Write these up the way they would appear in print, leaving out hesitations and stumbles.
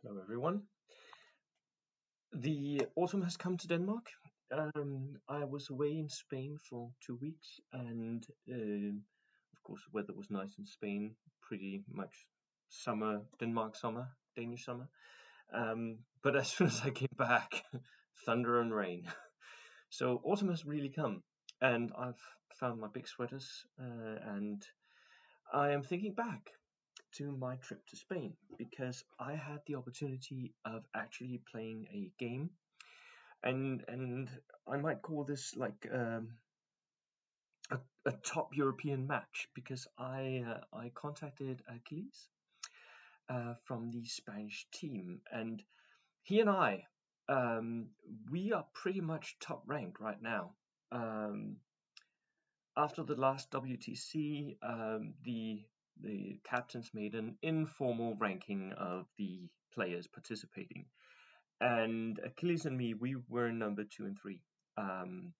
Hello, everyone. The autumn has come to Denmark. I was away in Spain for 2 weeks, and of course, the weather was nice in Spain, pretty much summer, Denmark summer, Danish summer. But as soon as I came back, thunder and rain. So autumn has really come, and I've found my big sweaters, and I am thinking back to my trip to Spain because I had the opportunity of actually playing a game, and I might call this like a top European match because I contacted Aquiles from the Spanish team, and he and I we are pretty much top ranked right now. Um, After the last WTC, the captains made an informal ranking of the players participating, and Achilles and me, we were number 2 and 3. Um,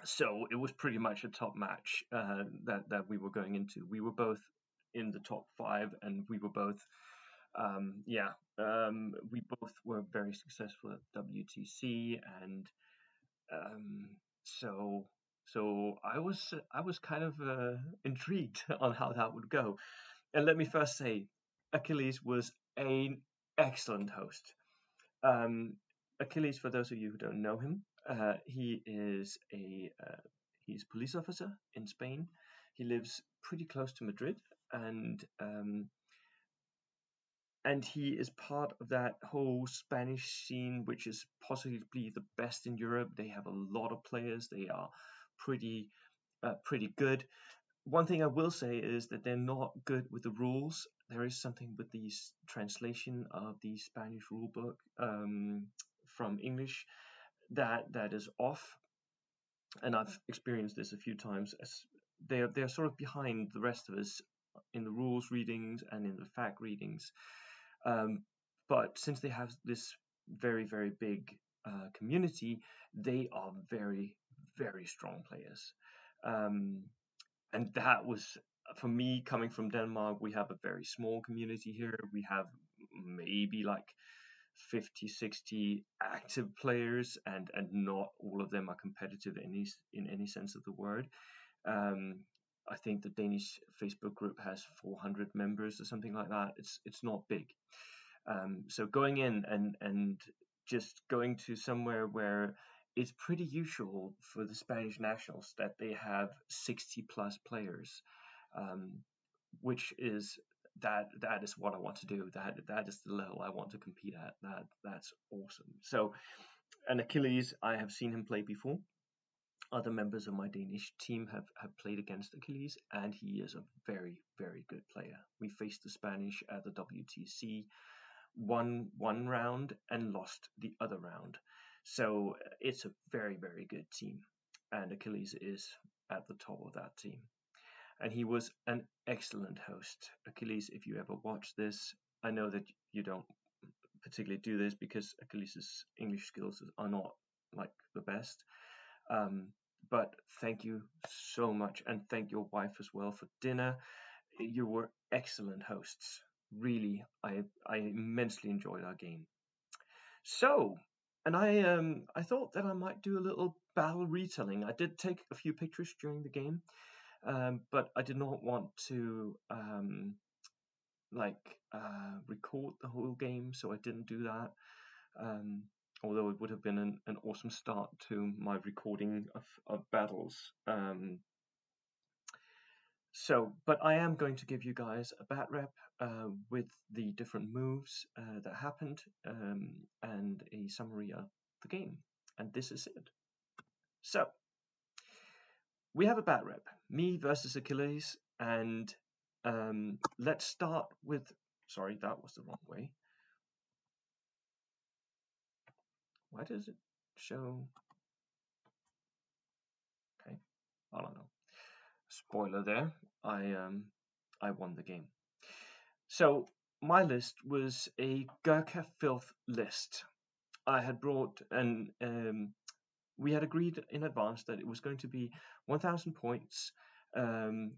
so it was pretty much a top match that we were going into. We were both in the top 5, and we were both we both were very successful at WTC, and um, so I was kind of intrigued on how that would go. And let me first say, Achilles was an excellent host. Um, Achilles, for those of you who don't know him, he's a police officer in Spain. He lives pretty close to Madrid, and he is part of that whole Spanish scene, which is possibly the best in Europe. They have a lot of players. They are pretty pretty good. One thing I will say is that they're not good with the rules. There is something with the translation of the Spanish rule book from English that is off, and I've experienced this a few times. As they're sort of behind the rest of us in the rules readings and in the fact readings. But since they have this very big community, they are very strong players. Um, and that was, for me, coming from Denmark. We have a very small community here. We have maybe like 50-60 active players, and not all of them are competitive in any sense of the word. um, I think the Danish Facebook group has 400 members or something like that. It's not big. So going in and just going to somewhere where it's pretty usual for the Spanish nationals that they have 60 plus players, um, which is that is what I want to do. That is the level I want to compete at. That's awesome. So, and Achilles, I have seen him play before. Other members of my Danish team have played against Achilles, and he is a very good player. We faced the Spanish at the WTC, won one round and lost the other round. So it's a very good team, and Achilles is at the top of that team. And he was an excellent host. Achilles, if you ever watch this, I know that you don't particularly do this because Achilles' English skills are not like the best. But thank you so much, and thank your wife as well for dinner. You were excellent hosts. Really, I immensely enjoyed our game. So, and I thought that I might do a little battle retelling. I did take a few pictures during the game, but I did not want to record the whole game, so I didn't do that. Um, Although it would have been an awesome start to my recording of battles. But I am going to give you guys a bat rep with the different moves that happened, and a summary of the game. And this is it. So, we have a bat rep, me versus Achilles, and let's start with, sorry, that was the wrong way. Why does it show? Okay, I don't know. Spoiler there, I won the game. So my list was a Gurkha filth list. I had brought, and we had agreed in advance that it was going to be 1,000 points,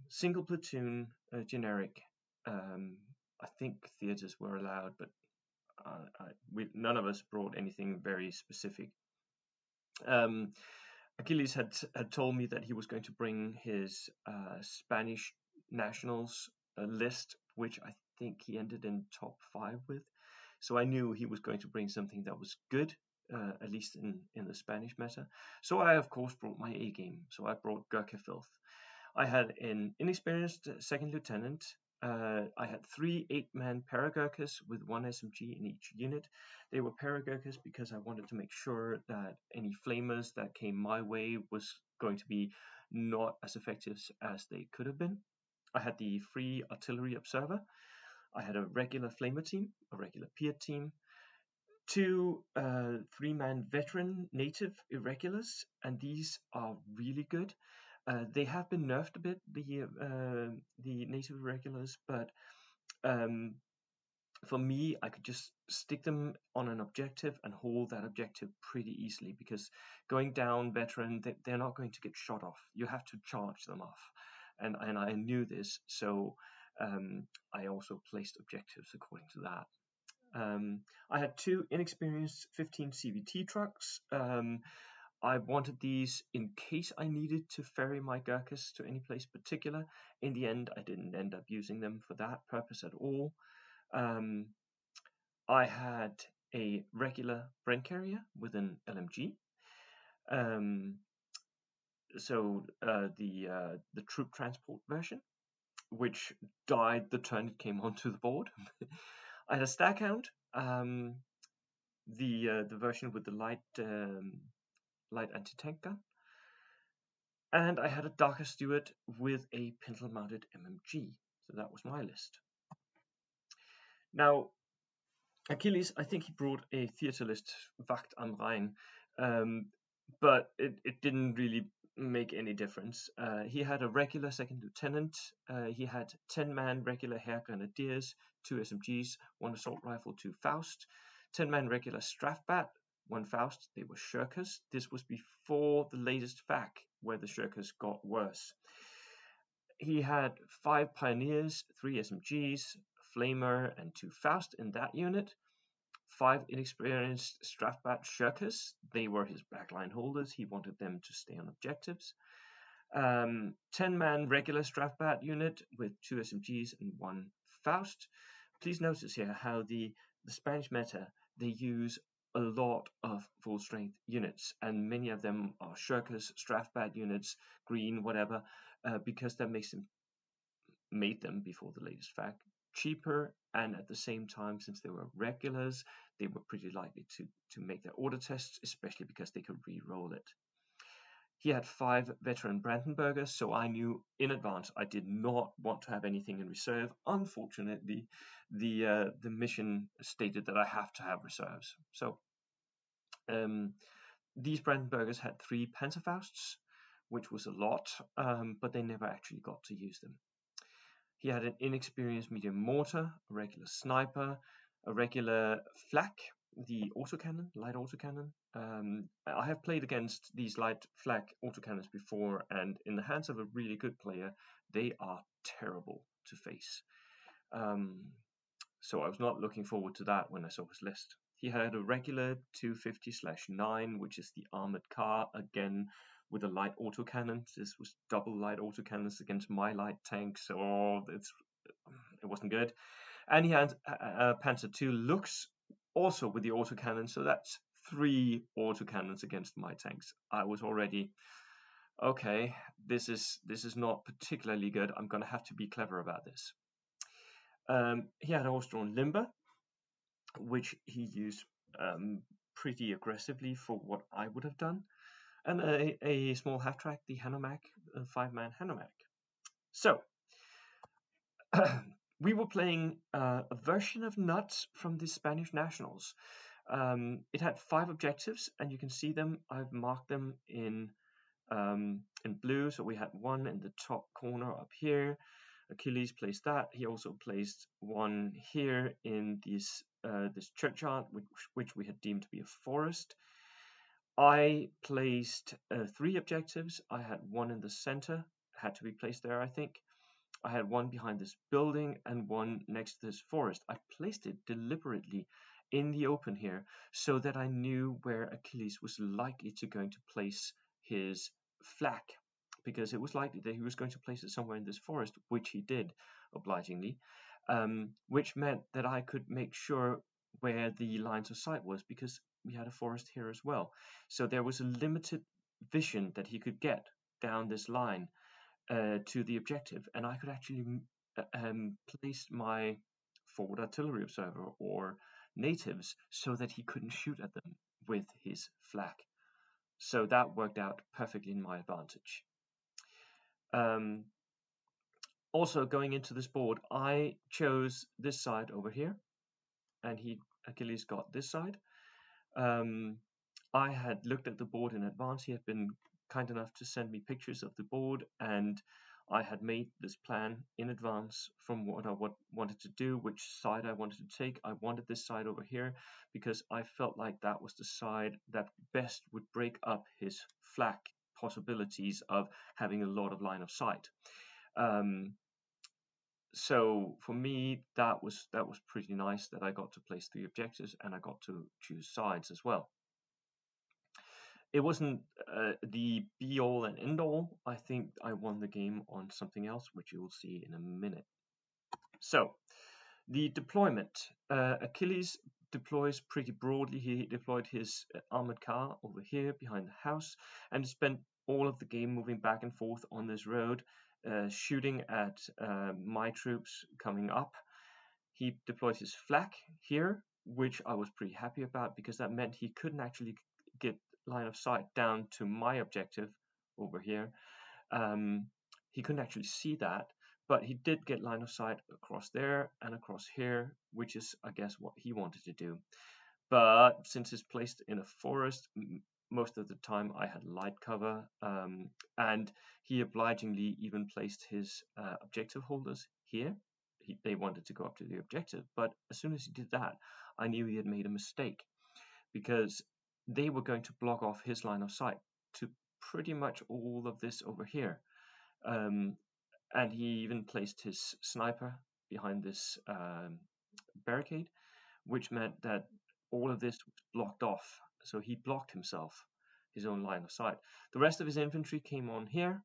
single platoon, generic. I think theaters were allowed, but none of us brought anything very specific. Um, Achilles had told me that he was going to bring his Spanish nationals list, which I think he ended in top 5 with. So I knew he was going to bring something that was good, at least in the Spanish meta. So I, of course, brought my A game. So I brought Gurkha Filth. I had an inexperienced second lieutenant. I had 3 8-man Paragurkhas with 1 SMG in each unit. They were Paragurkhas because I wanted to make sure that any flamers that came my way was going to be not as effective as they could have been. I had the free artillery observer. I had a regular flamer team, a regular Pier team, 2 3-man veteran native irregulars, and these are really good. They have been nerfed a bit, the native irregulars, but for me, I could just stick them on an objective and hold that objective pretty easily, because going down veteran, they're not going to get shot off. You have to charge them off, and I knew this, so I also placed objectives according to that. I had 2 inexperienced 15 CVT trucks. I wanted these in case I needed to ferry my Gurkhas to any place particular. In the end, I didn't end up using them for that purpose at all. I had a regular Brent carrier with an LMG. The troop transport version, which died the turn it came onto the board. I had a Staghound, the version with the light anti-tank gun, and I had a Darker Steward with a pintle-mounted MMG. So that was my list. Now, Achilles, I think he brought a theater list, Wacht am Rhein, but it didn't really make any difference. He had a regular second lieutenant. He had 10-man regular Herr Grenadiers, 2 SMGs, 1 assault rifle, 2 Faust, 10-man regular Strafbat, 1 Faust. They were Shirkers. This was before the latest FAQ, where the Shirkers got worse. He had 5 Pioneers, 3 SMGs, Flamer, and 2 Faust in that unit. 5 inexperienced Strafbat Shirkers. They were his backline holders. He wanted them to stay on objectives. 10-man regular Strafbat unit with 2 SMGs and 1 Faust. Please notice here how the Spanish meta, they use a lot of full-strength units, and many of them are Shirkers, Strafbat units, green, whatever, because that made them, before the latest FAQ, cheaper, and at the same time, since they were regulars, they were pretty likely to make their order tests, especially because they could re-roll it. He had 5 veteran Brandenburgers, so I knew in advance I did not want to have anything in reserve. Unfortunately, the mission stated that I have to have reserves. So these Brandenburgers had 3 Panzerfausts, which was a lot, but they never actually got to use them. He had an inexperienced medium mortar, a regular sniper, a regular flak, the autocannon, light autocannon. I have played against these light flak autocannons before, and in the hands of a really good player, they are terrible to face. So I was not looking forward to that when I saw his list. He had a regular 250/9, which is the armored car, again with a light autocannon. This was double light autocannons against my light tank, so it wasn't good. And he had Panzer II Lux, also with the autocannon, so that's 3 autocannons against my tanks. I was already, okay, this is not particularly good. I'm going to have to be clever about this. He had a horse-drawn Limber, which he used pretty aggressively for what I would have done, and a small half-track, the Hanomag, 5-man Hanomag. So, we were playing a version of Nuts from the Spanish Nationals. It had 5 objectives, and you can see them. I've marked them in blue. So we had 1 in the top corner up here. Achilles placed that. He also placed 1 here in this churchyard, which we had deemed to be a forest. I placed 3 objectives. I had 1 in the center, had to be placed there, I think. I had 1 behind this building and 1 next to this forest. I placed it deliberately in the open here, so that I knew where Achilles was likely to going to place his flak, because it was likely that he was going to place it somewhere in this forest, which he did, obligingly, which meant that I could make sure where the lines of sight was, because we had a forest here as well. So there was a limited vision that he could get down this line to the objective, and I could actually place my forward artillery observer or natives so that he couldn't shoot at them with his flak. So that worked out perfectly in my advantage. Also, going into this board, I chose this side over here, and Achilles got this side. I had looked at the board in advance. He had been kind enough to send me pictures of the board, and I had made this plan in advance from what I wanted to do, which side I wanted to take. I wanted this side over here because I felt like that was the side that best would break up his flak possibilities of having a lot of line of sight. So for me, that was pretty nice that I got to place 3 objectives and I got to choose sides as well. It wasn't the be all and end all. I think I won the game on something else, which you will see in a minute. So the deployment, Achilles deploys pretty broadly. He deployed his armored car over here behind the house and spent all of the game moving back and forth on this road, shooting at my troops coming up. He deployed his flak here, which I was pretty happy about because that meant he couldn't actually get line of sight down to my objective over here. He couldn't actually see that, but he did get line of sight across there and across here, which is, I guess, what he wanted to do. But since it's placed in a forest, most of the time I had light cover, and he obligingly even placed his objective holders here. They wanted to go up to the objective, but as soon as he did that, I knew he had made a mistake, because they were going to block off his line of sight to pretty much all of this over here. And he even placed his sniper behind this barricade, which meant that all of this was blocked off. So he blocked himself, his own line of sight. The rest of his infantry came on here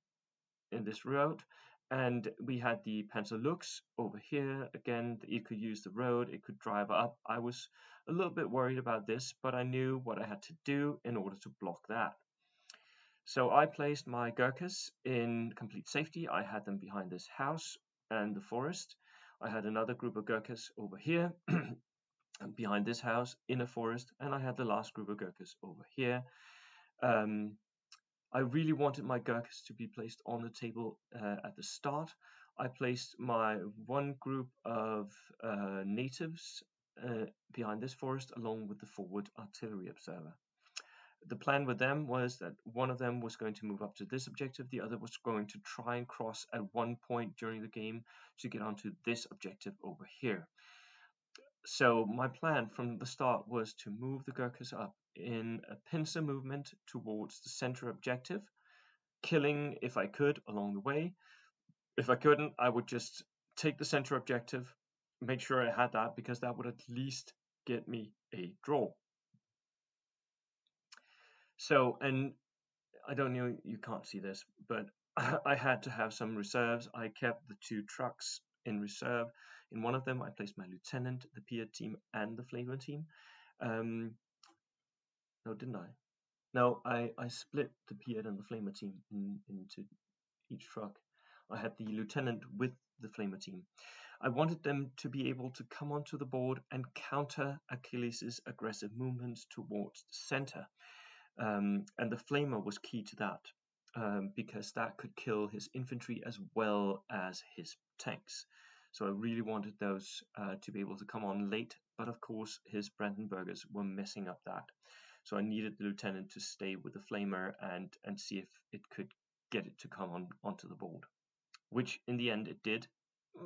in this road, and we had the Panzer Lux over here. Again, it could use the road, it could drive up. I was a little bit worried about this, but I knew what I had to do in order to block that. So I placed my Gurkhas in complete safety. I had them behind this house and the forest. I had another group of Gurkhas over here behind this house in a forest, and I had the last group of Gurkhas over here. I really wanted my Gurkhas to be placed on the table at the start. I placed my one group of natives behind this forest along with the forward artillery observer. The plan with them was that one of them was going to move up to this objective, the other was going to try and cross at one point during the game to get onto this objective over here. So my plan from the start was to move the Gurkhas up in a pincer movement towards the center objective, killing if I could along the way. If I couldn't, I would just take the center objective, make sure I had that, because that would at least get me a draw. So, and I don't know, you can't see this, but I had to have some reserves. I kept the 2 trucks in reserve. In one of them, I placed my lieutenant, the Pied team, and the flavor team. No, didn't I? No, I split the Pied and the flamer team into each truck. I had the lieutenant with the flamer team. I wanted them to be able to come onto the board and counter Achilles' aggressive movements towards the center. And the flamer was key to that, because that could kill his infantry as well as his tanks. So I really wanted those to be able to come on late, but of course his Brandenburgers were messing up that. So I needed the lieutenant to stay with the flamer and see if it could get it to come onto the board, which in the end it did.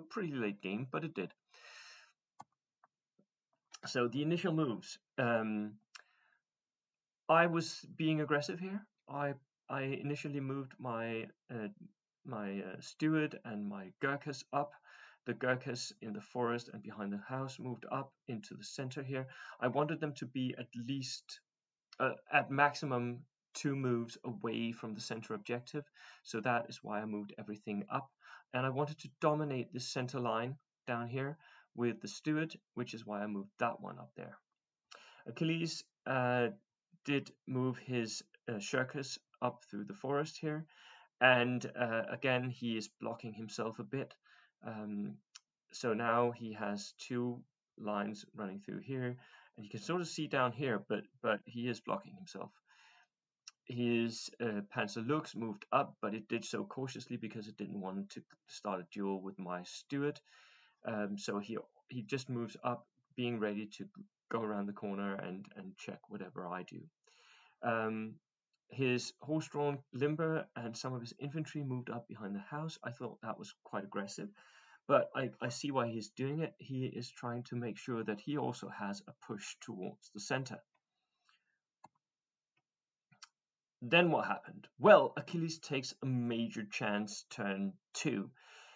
Pretty late game, but it did. So the initial moves. I was being aggressive here. I initially moved my steward and my Gurkhas up the Gurkhas in the forest and behind the house moved up into the center here. I wanted them to be at least, at maximum, 2 moves away from the center objective. So that is why I moved everything up. And I wanted to dominate this center line down here with the steward, which is why I moved that one up there. Achilles did move his shirkers up through the forest here. And again, he is blocking himself a bit. So now he has 2 lines running through here, and you can sort of see down here, but he is blocking himself. His Panzer Lux moved up, but it did so cautiously because it didn't want to start a duel with my steward. So he just moves up, being ready to go around the corner and check whatever I do. His horse-drawn limber and some of his infantry moved up behind the house. I thought that was quite aggressive, but I see why he's doing it. He is trying to make sure that he also has a push towards the center. Then what happened? Well, Achilles takes a major chance turn 2.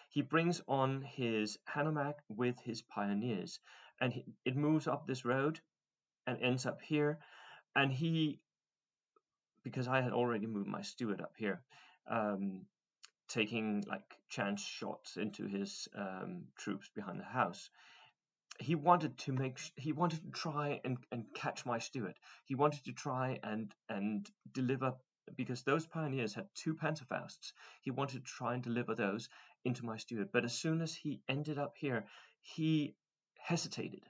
He brings on his Hanomag with his pioneers, and it moves up this road and ends up here. And because I had already moved my steward up here, taking like chance shots into his troops behind the house. He wanted to try and catch my steward. He wanted to try and deliver, because those pioneers had 2 Panzerfausts. He wanted to try and deliver those into my steward. But as soon as he ended up here, he hesitated.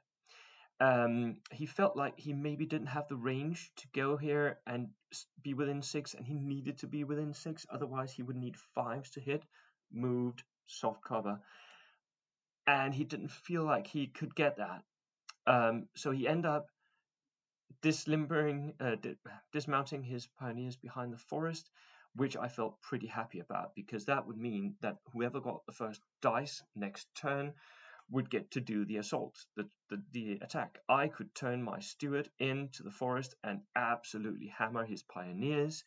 He felt like he maybe didn't have the range to go here and be within 6, and he needed to be within 6. Otherwise, he would need 5s to hit. Moved, soft cover. And he didn't feel like he could get that. So he ended up dismounting his pioneers behind the forest, which I felt pretty happy about, because that would mean that whoever got the first dice next turn would get to do the assault, the attack. I could turn my steward into the forest and absolutely hammer his pioneers,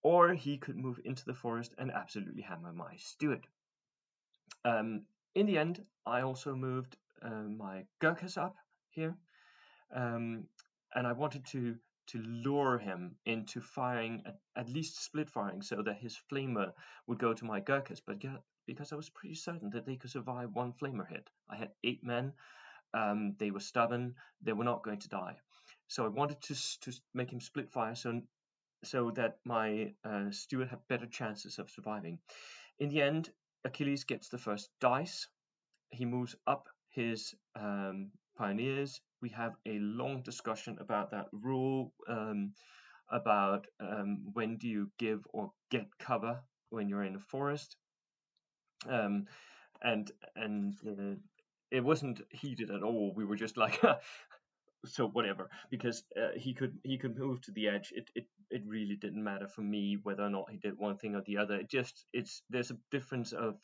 or he could move into the forest and absolutely hammer my steward. In the end, I also moved my Gurkhas up here, and I wanted to lure him into firing, at least split firing, so that his flamer would go to my Gurkhas. But because I was pretty certain that they could survive 1 flamer hit. I had 8 men. They were stubborn. They were not going to die. So I wanted to make him split fire so that my steward had better chances of surviving. In the end, Achilles gets the first dice. He moves up his pioneers. We have a long discussion about that rule, about when do you give or get cover when you're in a forest, and it wasn't heated at all. We were just like, so whatever, because he could move to the edge. It really didn't matter for me whether or not he did one thing or the other. There's a difference of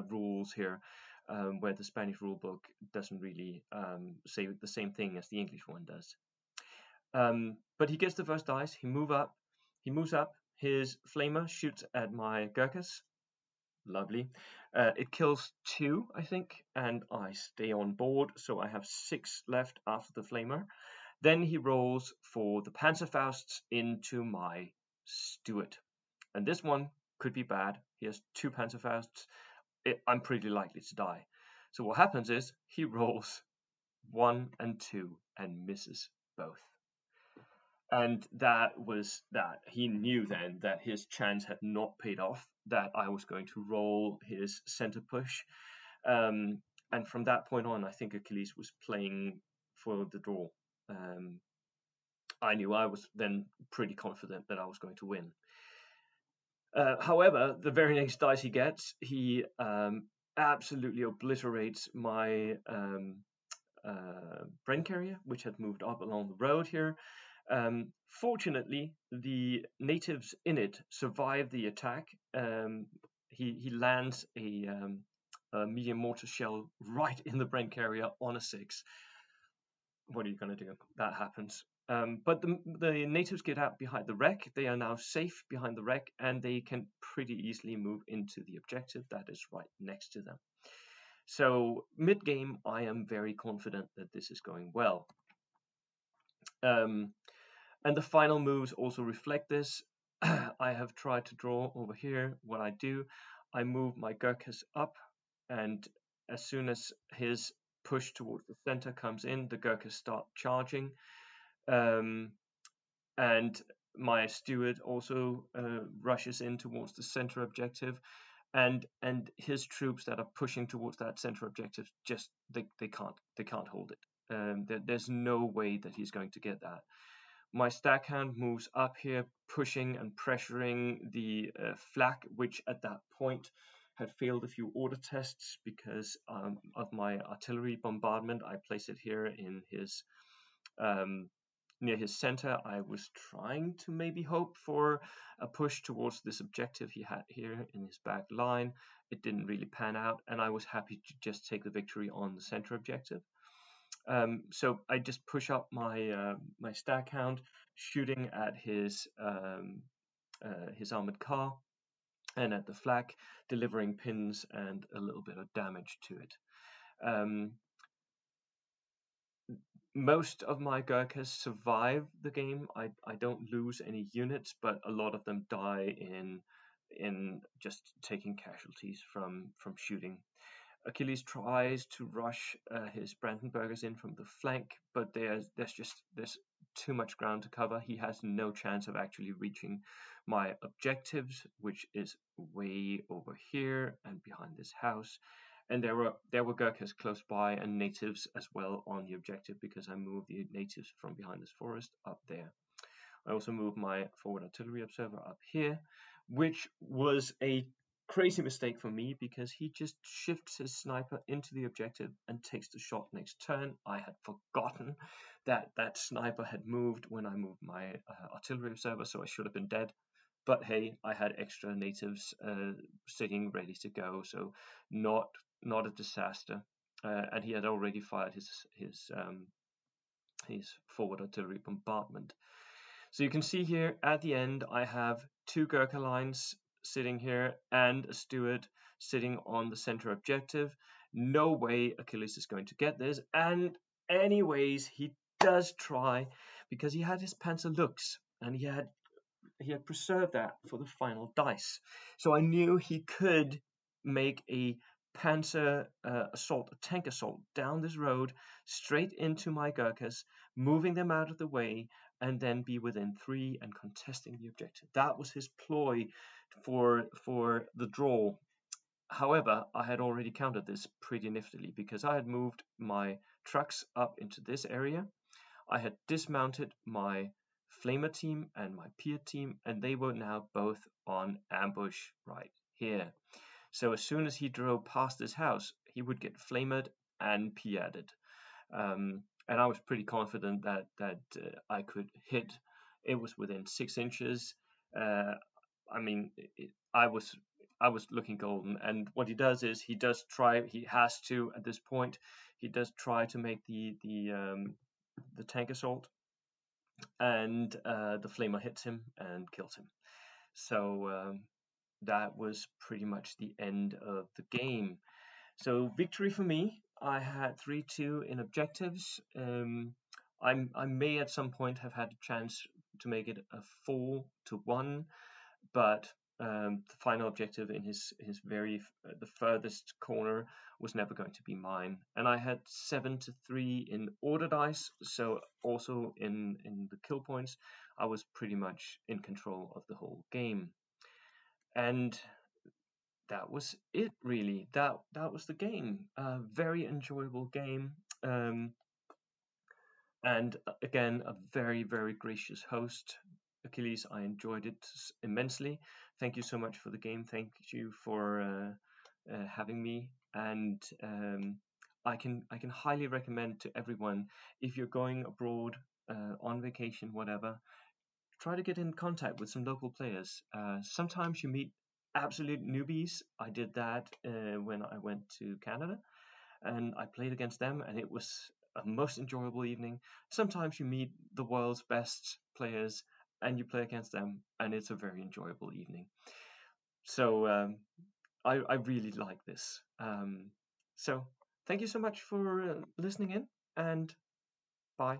rules here, where the Spanish rule book doesn't really say the same thing as the English one does. But he gets the first dice. He moves up. His flamer shoots at my Gurkhas. Lovely. It kills 2, I think, and I stay on board, so I have 6 left after the flamer. Then he rolls for the Panzerfausts into my steward, and this one could be bad. He has 2 Panzerfausts. I'm pretty likely to die. So what happens is he rolls 1 and 2 and misses both. And that was that. He knew then that his chance had not paid off, that I was going to roll his center push. And from that point on, I think Achilles was playing for the draw. I knew I was then pretty confident that I was going to win. However, the very next dice he gets, he absolutely obliterates my Bren carrier, which had moved up along the road here. Fortunately, the natives in it survive the attack. He lands a medium mortar shell right in the Bren carrier on a 6. What are you going to do? That happens. But the natives get out behind the wreck. They are now safe behind the wreck, and they can pretty easily move into the objective that is right next to them. So mid-game, I am very confident that this is going well. And the final moves also reflect this. I have tried to draw over here. What I do, I move my Gurkhas up, and as soon as his push towards the center comes in, the Gurkhas start charging. Um, and my steward also rushes in towards the center objective, and his troops that are pushing towards that center objective just they can't hold it. There's no way that he's going to get that. My stack hand moves up here, pushing and pressuring the flak, which at that point had failed a few order tests because of my artillery bombardment. I place it here in his near his center. I was trying to maybe hope for a push towards this objective he had here in his back line. It didn't really pan out, and I was happy to just take the victory on the center objective. So I just push up my stack hound, shooting at his armored car and at the flak, delivering pins and a little bit of damage to it. Most of my Gurkhas survive the game. I don't lose any units, but a lot of them die in just taking casualties from shooting. Achilles tries to rush his Brandenburgers in from the flank, but there's too much ground to cover. He has no chance of actually reaching my objectives, which is way over here and behind this house. And there were Gurkhas close by and natives as well on the objective, because I moved the natives from behind this forest up there. I also moved my forward artillery observer up here, which was a crazy mistake for me because he just shifts his sniper into the objective and takes the shot next turn. I had forgotten that that sniper had moved when I moved my artillery observer, so I should have been dead. But hey, I had extra natives sitting ready to go, so not a disaster. And he had already fired his forward artillery bombardment. So you can see here at the end, I have two Gurkha lines sitting here and a steward sitting on the center objective. No way Achilles is going to get this. And anyways, he does try, because he had his Panzer Lux and he had preserved that for the final dice. So I knew he could make a panzer assault, a tank assault down this road, straight into my Gurkhas, moving them out of the way, and then be within 3 and contesting the objective. That was his ploy for the draw. However, I had already countered this pretty niftily, because I had moved my trucks up into this area. I had dismounted my Flamer team and my Pier team, and they were now both on ambush right here. So as soon as he drove past this house, he would get Flamered and Pier'd. And I was pretty confident that I could hit. It was within 6 inches. I mean, I was looking golden. And what he does is he has to at this point, he does try to make the tank assault, and the flamer hits him and kills him. So that was pretty much the end of the game. So victory for me. I had 3-2 in objectives. I may at some point have had a chance to make it a 4-1, but the final objective in his the furthest corner was never going to be mine. And I had 7-3 in order dice, so also in the kill points, I was pretty much in control of the whole game. And that was it, really. That was the game. Very enjoyable game. And again, a very, very gracious host, Achilles. I enjoyed it immensely. Thank you so much for the game. Thank you for having me. And I can highly recommend to everyone, if you're going abroad on vacation, whatever, try to get in contact with some local players. Sometimes you meet absolute newbies. I did that when I went to Canada, and I played against them, and it was a most enjoyable evening. Sometimes you meet the world's best players and you play against them, and it's a very enjoyable evening. So I really like this. So thank you so much for listening in, and bye.